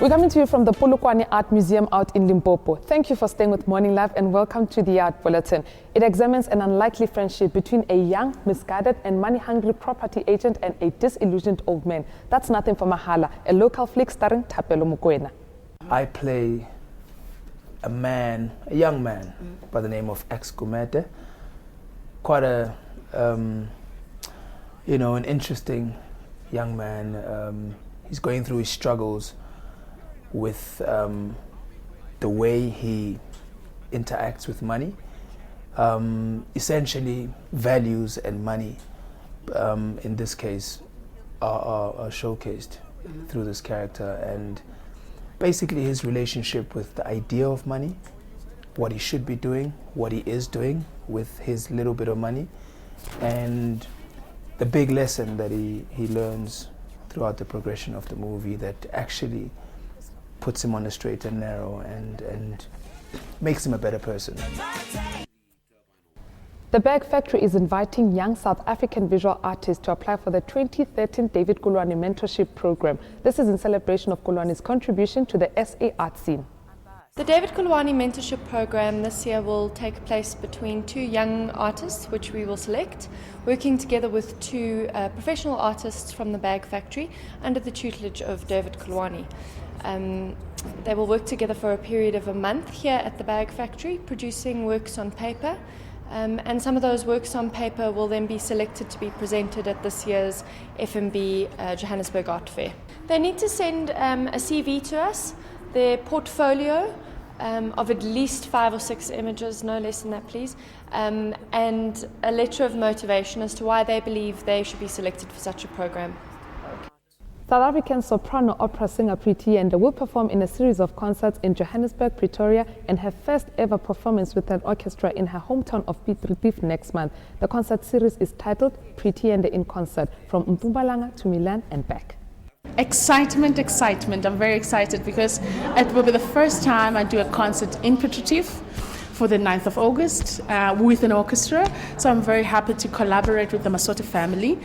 We're coming to you from the Polokwane Art Museum out in Limpopo. Thank you for staying with Morning Live and welcome to the Art Bulletin. It examines an unlikely friendship between a young, misguided and money-hungry property agent and a disillusioned old man. That's Nothing for Mahala, a local flick starring Thapelo Mokoena. I play a young man by the name of Ex-Gumete. Quite a, an interesting young man. He's going through his struggles with the way he interacts with money. Essentially, values and money, in this case, are showcased through this character, and basically his relationship with the idea of money, what he should be doing, what he is doing with his little bit of money, and the big lesson that he learns throughout the progression of the movie that actually puts him on the straight and narrow and makes him a better person. The Bag Factory is inviting young South African visual artists to apply for the 2013 David Kulwane Mentorship Program. This is in celebration of Kulwane's contribution to the SA art scene. The David Kulwane Mentorship Program this year will take place between two young artists, which we will select, working together with two professional artists from the Bag Factory under the tutelage of David Kulwane. They will work together for a period of a month here at the Bag Factory, producing works on paper. And some of those works on paper will then be selected to be presented at this year's FMB Johannesburg Art Fair. They need to send a CV to us, their portfolio of at least 5 or 6 images, no less than that please, and a letter of motivation as to why they believe they should be selected for such a program. South African soprano opera singer Pretty Yende will perform in a series of concerts in Johannesburg, Pretoria, and her first ever performance with an orchestra in her hometown of Piet Retief next month. The concert series is titled Pretty Yende in Concert, from Mpumalanga to Milan and back. Excitement. I'm very excited because it will be the first time I do a concert in Piet Retief for the 9th of August with an orchestra. So I'm very happy to collaborate with the Masote family.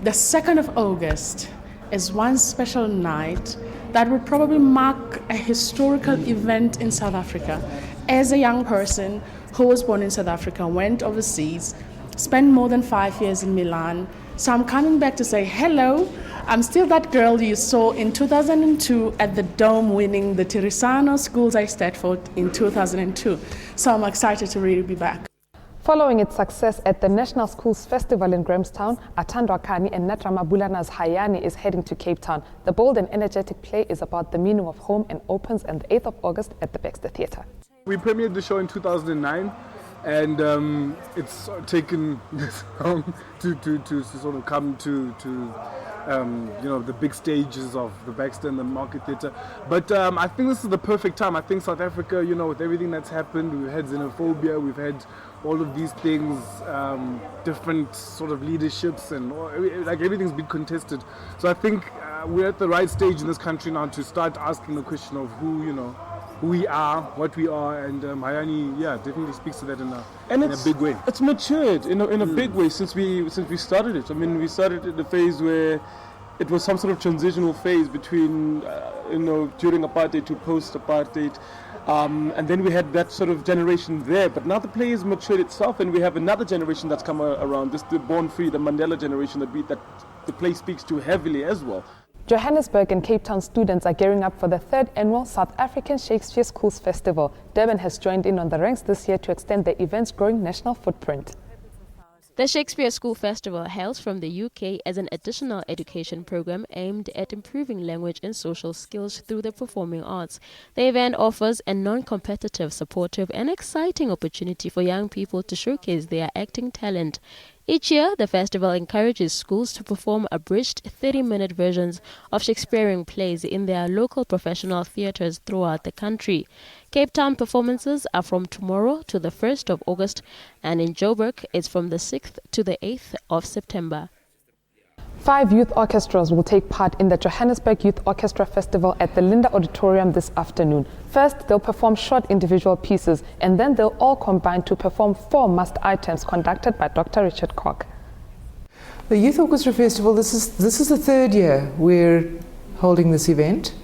The 2nd of August is one special night that will probably mark a historical event in South Africa. As a young person who was born in South Africa, went overseas, spent more than 5 years in Milan, so I'm coming back to say hello. I'm still that girl you saw in 2002 at the Dome winning the Tirisano Schools I State for in 2002. So I'm excited to really be back. Following its success at the National Schools Festival in Grahamstown, Atandwa Khani and Natrama Bulana's Hayani is heading to Cape Town. The bold and energetic play is about the meaning of home and opens on the 8th of August at the Baxter Theatre. We premiered the show in 2009, and it's taken this long to sort of come to the big stages of the Baxter and the Market Theatre. But I think this is the perfect time. I think South Africa, with everything that's happened, we've had xenophobia, we've had all of these things, different sort of leaderships, and everything's been contested. So I think we're at the right stage in this country now to start asking the question of who we are, what we are, and Hayani, definitely speaks to that in a big way. It's matured in a big way since we started it. I mean, we started at the phase where it was some sort of transitional phase between during apartheid to post-apartheid. And then we had that sort of generation there, but now the play has matured itself, and we have another generation that's come around, the Born Free, the Mandela generation that the play speaks to heavily as well. Johannesburg and Cape Town students are gearing up for the 3rd annual South African Shakespeare Schools Festival. Durban has joined in on the ranks this year to extend the event's growing national footprint. The Shakespeare School Festival hails from the UK as an additional education program aimed at improving language and social skills through the performing arts. The event offers a non-competitive, supportive and exciting opportunity for young people to showcase their acting talent. Each year, the festival encourages schools to perform abridged 30-minute versions of Shakespearean plays in their local professional theatres throughout the country. Cape Town performances are from tomorrow to the 1st of August, and in Joburg, it's from the 6th to the 8th of September. 5 youth orchestras will take part in the Johannesburg Youth Orchestra Festival at the Linda Auditorium this afternoon. First, they'll perform short individual pieces, and then they'll all combine to perform 4 must items conducted by Dr. Richard Koch. The Youth Orchestra Festival, this is the 3rd year we're holding this event.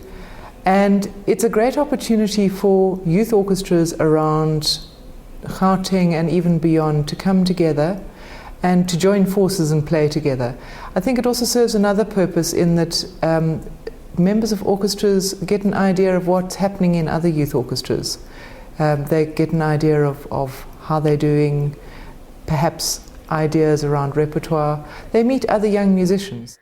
And it's a great opportunity for youth orchestras around Gauteng and even beyond to come together and to join forces and play together. I think it also serves another purpose in that members of orchestras get an idea of what's happening in other youth orchestras. They get an idea of how they're doing, perhaps ideas around repertoire. They meet other young musicians.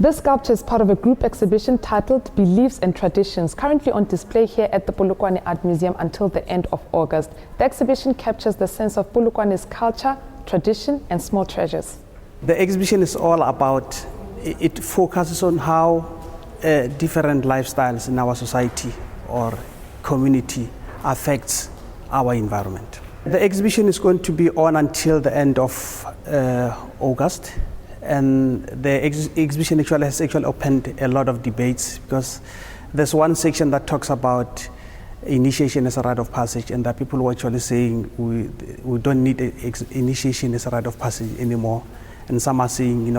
This sculpture is part of a group exhibition titled Beliefs and Traditions, currently on display here at the Polokwane Art Museum until the end of August. The exhibition captures the sense of Polokwane's culture, tradition and small treasures. The exhibition is all about, it focuses on how different lifestyles in our society or community affects our environment. The exhibition is going to be on until the end of August. And the exhibition has opened a lot of debates, because there's one section that talks about initiation as a rite of passage, and that people were actually saying we don't need initiation as a rite of passage anymore. And some are saying,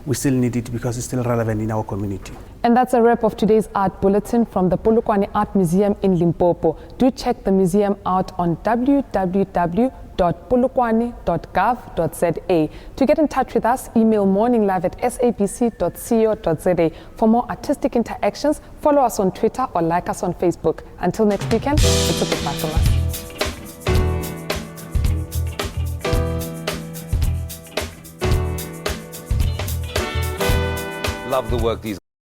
we still need it because it's still relevant in our community. And that's a wrap of today's Art Bulletin from the Polokwane Art Museum in Limpopo. Do check the museum out on www.polokwane.gov.za. To get in touch with us, email morninglive@sabc.co.za. For more artistic interactions, follow us on Twitter or like us on Facebook. Until next weekend, it's a goodbye from us. Love the work these